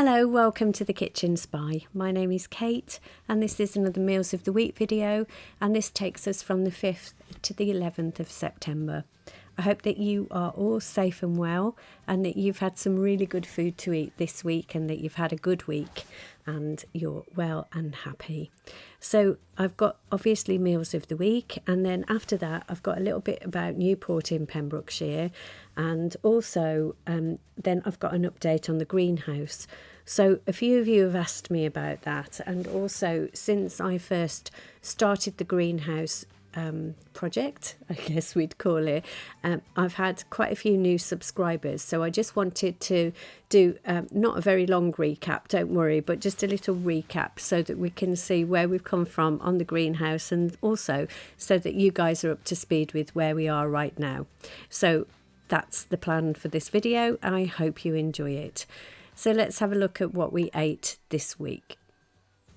Hello, welcome to the Kitchen Spy. My name is Kate and this is another Meals of the Week video, and this takes us from the 5th to the 11th of September. I hope that you are all safe and well and that you've had some really good food to eat this week and that you've had a good week and you're well and happy. So I've got obviously Meals of the Week, and then after that I've got a little bit about Newport in Pembrokeshire, and also then I've got an update on the greenhouse. So a few of you have asked me about that, and also since I first started the greenhouse project, I guess we'd call it, I've had quite a few new subscribers, so I just wanted to do not a very long recap, don't worry, but just a little recap so that we can see where we've come from on the greenhouse, and also so that you guys are up to speed with where we are right now. So that's the plan for this video. I hope you enjoy it. So let's have a look at what we ate this week.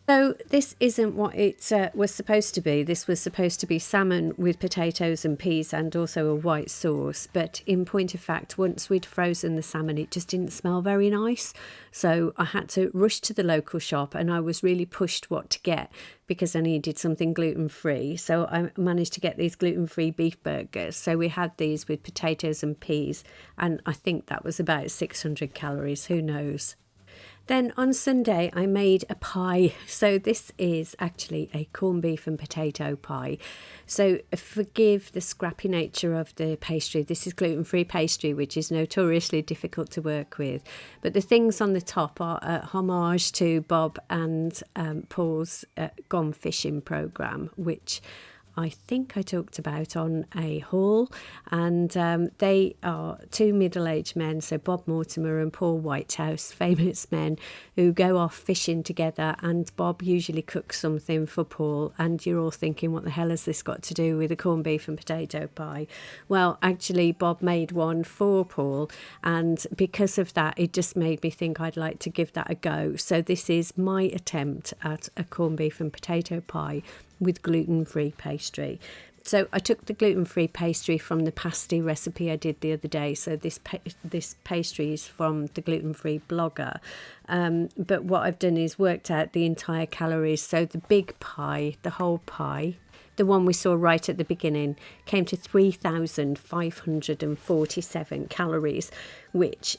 So this isn't what it was supposed to be. This was supposed to be salmon with potatoes and peas and also a white sauce. But in point of fact, once we'd frozen the salmon, it just didn't smell very nice. So I had to rush to the local shop, and I was really pushed what to get because I needed something gluten-free. So I managed to get these gluten-free beef burgers. So we had these with potatoes and peas, and I think that was about 600 calories, who knows. Then on Sunday I made a pie. So this is actually a corned beef and potato pie. So forgive the scrappy nature of the pastry. This is gluten-free pastry, which is notoriously difficult to work with. But the things on the top are a homage to Bob and Paul's Gone Fishing programme, which I think I talked about on a haul, and they are two middle-aged men, so Bob Mortimer and Paul Whitehouse, famous men who go off fishing together, and Bob usually cooks something for Paul, and you're all thinking, what the hell has this got to do with a corned beef and potato pie? Well, actually Bob made one for Paul, and because of that it just made me think I'd like to give that a go. So this is my attempt at a corned beef and potato pie with gluten-free pastry. So I took the gluten-free pastry from the pasty recipe I did the other day. So this pastry is from the gluten-free blogger. But what I've done is worked out the entire calories. So the big pie, the whole pie, the one we saw right at the beginning, came to 3,547 calories, which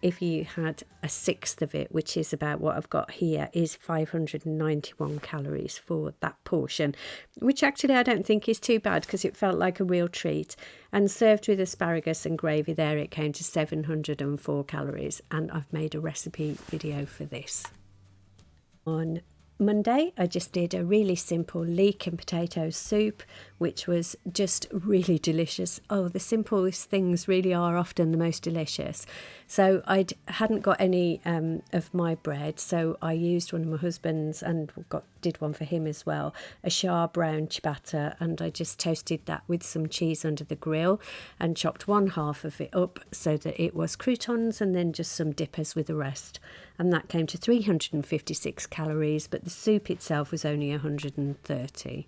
if you had a sixth of it, which is about what I've got here, is 591 calories for that portion, which actually I don't think is too bad because it felt like a real treat. And served with asparagus and gravy there, it came to 704 calories, and I've made a recipe video for this. On Monday I just did a really simple leek and potato soup, which was just really delicious. Oh, the simplest things really are often the most delicious. So I hadn't got any of my bread, so I used one of my husband's and did one for him as well, a Shah brown ciabatta, and I just toasted that with some cheese under the grill and chopped one half of it up so that it was croutons and then just some dippers with the rest, and that came to 356 calories, but the soup itself was only 130.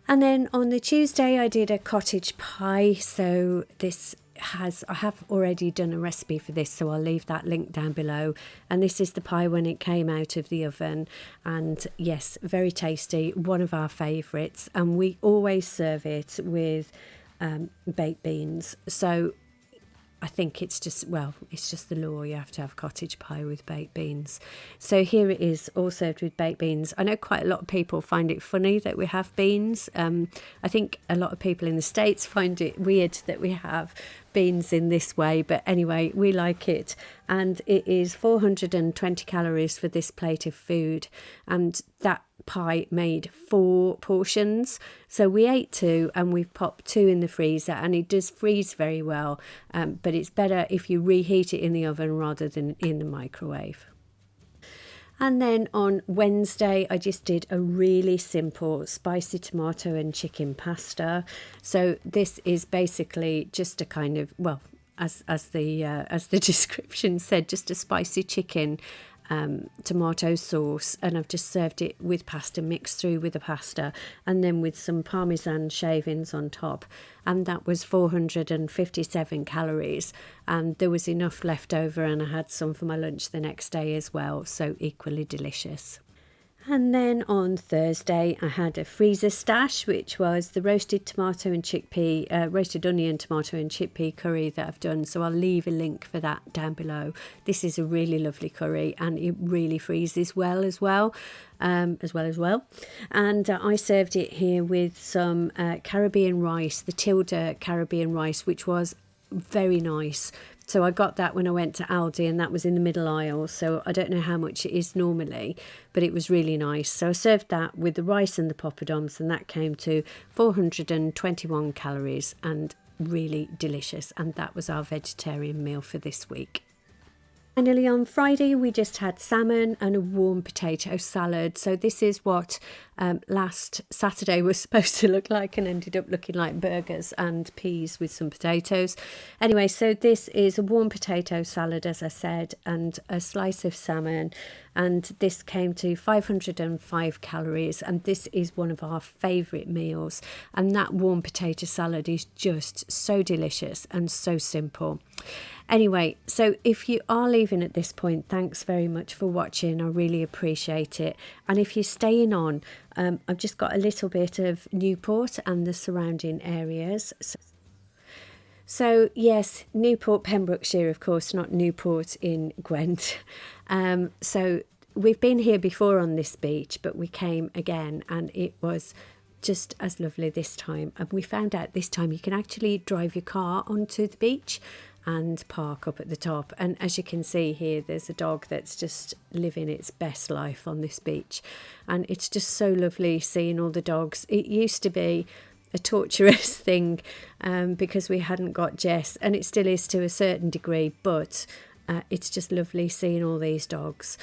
And then on the Tuesday I did a cottage pie. So I have already done a recipe for this, so I'll leave that link down below. And this is the pie when it came out of the oven, and yes, very tasty, one of our favourites, and we always serve it with baked beans. So I think it's just the law. You have to have cottage pie with baked beans. So here it is, all served with baked beans. I know quite a lot of people find it funny that we have beans. I think a lot of people in the States find it weird that we have beans in this way, but anyway, we like it. And it is 420 calories for this plate of food, and that pie made 4 portions. So we ate 2 and we've popped 2 in the freezer, and it does freeze very well, but it's better if you reheat it in the oven rather than in the microwave. And then on Wednesday I just did a really simple spicy tomato and chicken pasta. So this is basically just a kind of, well, as the description said, just a spicy chicken tomato sauce, and I've just served it with pasta mixed through with the pasta, and then with some parmesan shavings on top, and that was 457 calories, and there was enough left over, and I had some for my lunch the next day as well, so equally delicious. And then on Thursday, I had a freezer stash, which was the roasted tomato and chickpea, roasted onion, tomato and chickpea curry that I've done. So I'll leave a link for that down below. This is a really lovely curry, and it really freezes well as well. And I served it here with some Caribbean rice, the Tilda Caribbean rice, which was very nice. So I got that when I went to Aldi, and that was in the middle aisle. So I don't know how much it is normally, but it was really nice. So I served that with the rice and the poppadoms, and that came to 421 calories and really delicious. And that was our vegetarian meal for this week. Finally, on Friday, we just had salmon and a warm potato salad. So this is what last Saturday was supposed to look like, and ended up looking like burgers and peas with some potatoes. Anyway, so this is a warm potato salad, as I said, and a slice of salmon. And this came to 505 calories. And this is one of our favourite meals. And that warm potato salad is just so delicious and so simple. Anyway, so if you are leaving at this point, thanks very much for watching. I really appreciate it. And if you're staying on, I've just got a little bit of Newport and the surrounding areas. So yes, Newport, Pembrokeshire, of course, not Newport in Gwent. So we've been here before on this beach, but we came again, and it was just as lovely this time. And we found out this time you can actually drive your car onto the beach and park up at the top. And as you can see here, there's a dog that's just living its best life on this beach. And it's just so lovely seeing all the dogs. It used to be a torturous thing because we hadn't got Jess, and it still is to a certain degree, but it's just lovely seeing all these dogs.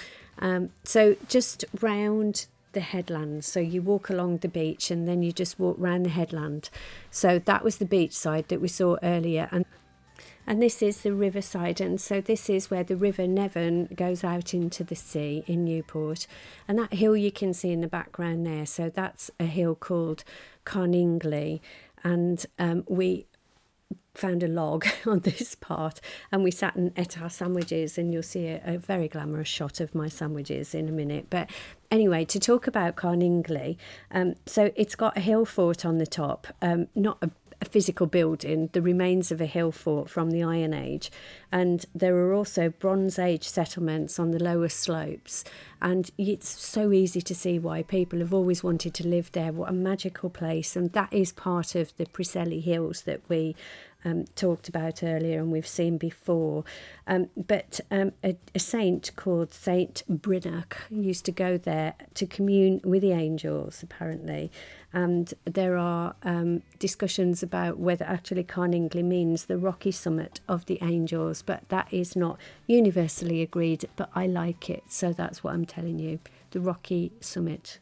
So just round the headland, so you walk along the beach and then you just walk round the headland. So that was the beach side that we saw earlier, and this is the riverside, and so this is where the River Nevern goes out into the sea in Newport. And that hill you can see in the background there, so that's a hill called Carningli. And we found a log on this part, and we sat and ate our sandwiches, and you'll see a very glamorous shot of my sandwiches in a minute. But anyway, to talk about Carningli, so it's got a hill fort on the top, not a physical building, the remains of a hill fort from the Iron Age, and there are also Bronze Age settlements on the lower slopes, and it's so easy to see why people have always wanted to live there. What a magical place. And that is part of the Preseli Hills that we talked about earlier and we've seen before. But a saint called Saint Brinach used to go there to commune with the angels, apparently. And there are discussions about whether actually Carningli means the rocky summit of the angels, but that is not universally agreed, but I like it, so that's what I'm telling you, the rocky summit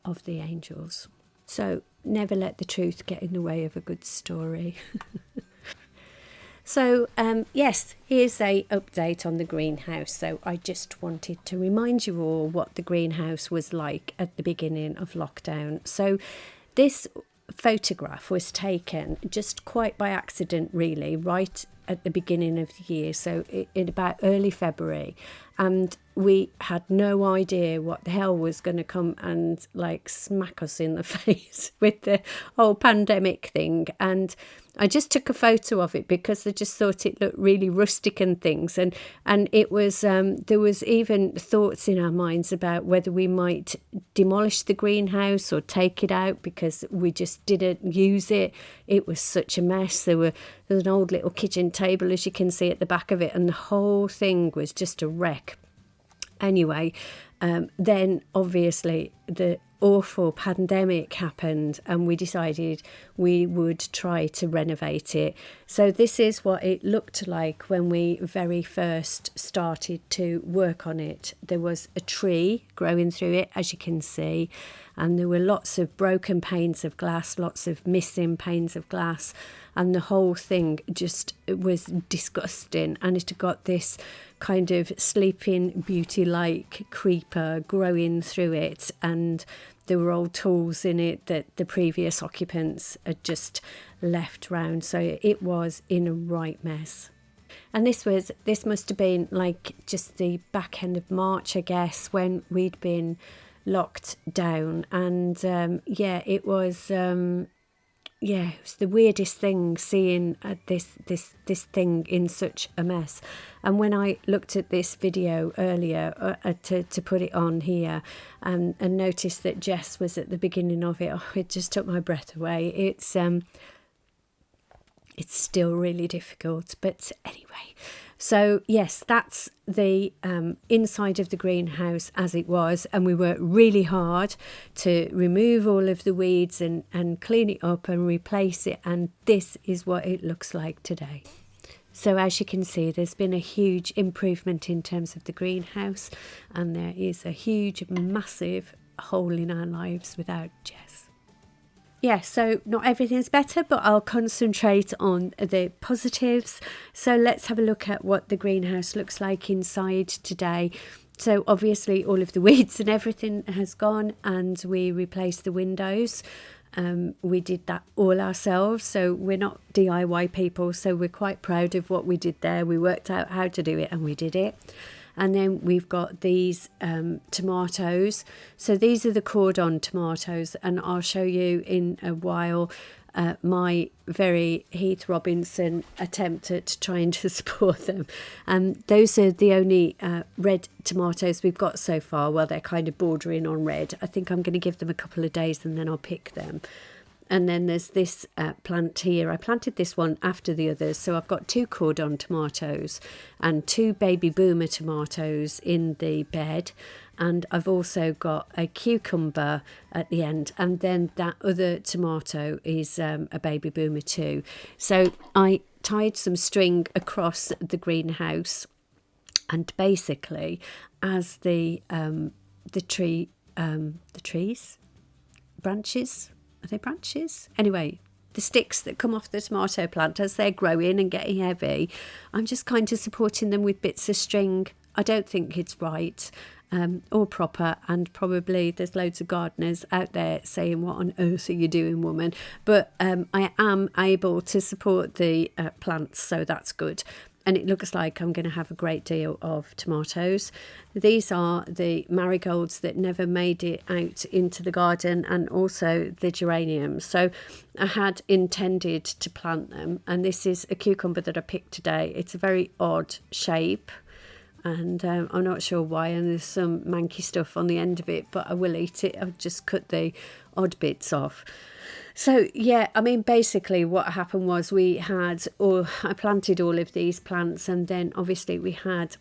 of the angels. So never let the truth get in the way of a good story. So yes, here's a update on the greenhouse. So I just wanted to remind you all what the greenhouse was like at the beginning of lockdown. So this photograph was taken just quite by accident, really, right at the beginning of the year, so in about early February, and we had no idea what the hell was going to come and like smack us in the face with the whole pandemic thing. And I just took a photo of it because I just thought it looked really rustic and things, and it was there was even thoughts in our minds about whether we might demolish the greenhouse or take it out because we just didn't use it. It was such a mess. There was an old little kitchen table, as you can see at the back of it, and the whole thing was just a wreck. Anyway, then obviously the awful pandemic happened, and we decided we would try to renovate it. So this is what it looked like when we very first started to work on it. There was a tree growing through it, as you can see, and there were lots of broken panes of glass, lots of missing panes of glass, and the whole thing just was disgusting, and it got this kind of sleeping beauty like creeper growing through it, and there were old tools in it that the previous occupants had just left round, so it was in a right mess. And this must have been like just the back end of March, I guess, when we'd been locked down, and it was the weirdest thing seeing this thing in such a mess. And when I looked at this video earlier to put it on here, and noticed that Jess was at the beginning of it, it just took my breath away. It's still really difficult, but anyway. So yes, that's the inside of the greenhouse as it was, and we worked really hard to remove all of the weeds and clean it up and replace it, and this is what it looks like today. So as you can see, there's been a huge improvement in terms of the greenhouse, and there is a huge, massive hole in our lives without Jess. Yeah, so not everything's better, but I'll concentrate on the positives. So let's have a look at what the greenhouse looks like inside today. So obviously all of the weeds and everything has gone, and we replaced the windows. We did that all ourselves, so we're not DIY people, so we're quite proud of what we did there. We worked out how to do it and we did it. And then we've got these tomatoes. So these are the cordon tomatoes, and I'll show you in a while my very Heath Robinson attempt at trying to support them. Those are the only red tomatoes we've got so far. Well, they're kind of bordering on red. I think I'm going to give them a couple of days and then I'll pick them. And then there's this plant here. I planted this one after the others. So I've got 2 cordon tomatoes and 2 baby boomer tomatoes in the bed. And I've also got a cucumber at the end. And then that other tomato is a baby boomer too. So I tied some string across the greenhouse. And basically, as the branches... Are they branches? Anyway, the sticks that come off the tomato plant as they're growing and getting heavy, I'm just kind of supporting them with bits of string. I don't think it's right or proper, and probably there's loads of gardeners out there saying, what on earth are you doing, woman? But I am able to support the plants, so that's good. And it looks like I'm going to have a great deal of tomatoes. These are the marigolds that never made it out into the garden, and also the geraniums. So I had intended to plant them, and this is a cucumber that I picked today. It's a very odd shape, and I'm not sure why, and there's some manky stuff on the end of it, but I will eat it. I've just cut the odd bits off. So yeah, I mean, basically what happened was I planted all of these plants, and then obviously we had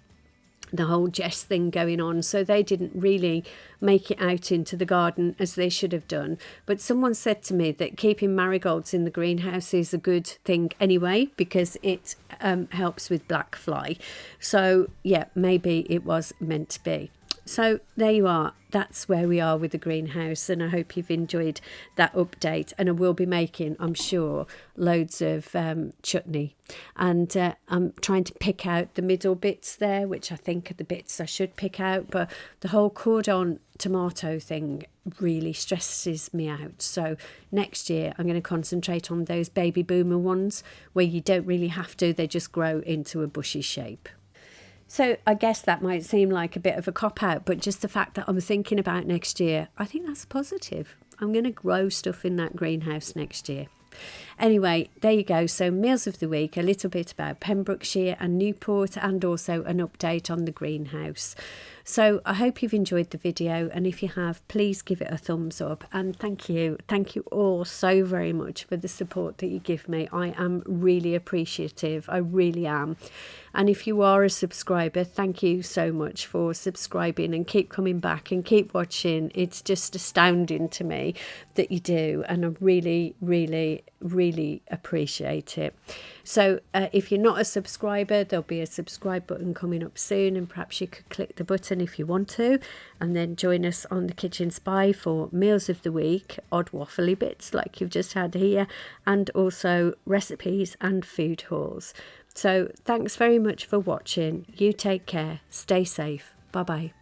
the whole Jess thing going on, so they didn't really make it out into the garden as they should have done. But someone said to me that keeping marigolds in the greenhouse is a good thing anyway, because it helps with black fly. So yeah, maybe it was meant to be. So there you are. That's where we are with the greenhouse, and I hope you've enjoyed that update. And I will be making, I'm sure, loads of chutney. And I'm trying to pick out the middle bits there, which I think are the bits I should pick out. But the whole cordon tomato thing really stresses me out. So next year I'm going to concentrate on those baby boomer ones where you don't really have to. They just grow into a bushy shape. So I guess that might seem like a bit of a cop-out, but just the fact that I'm thinking about next year, I think that's positive. I'm going to grow stuff in that greenhouse next year. Anyway, there you go. So meals of the week, a little bit about Pembrokeshire and Newport, and also an update on the greenhouse. So I hope you've enjoyed the video, and if you have, please give it a thumbs up, and thank you all so very much for the support that you give me. I am really appreciative, I really am. And if you are a subscriber, thank you so much for subscribing, and keep coming back and keep watching. It's just astounding to me that you do, and I really, really, really appreciate it. So if you're not a subscriber, there'll be a subscribe button coming up soon, and perhaps you could click the button if you want to, and then join us on the Kitchen Spy for meals of the week, odd waffly bits like you've just had here, and also recipes and food hauls. So thanks very much for watching. You take care. Stay safe. Bye bye.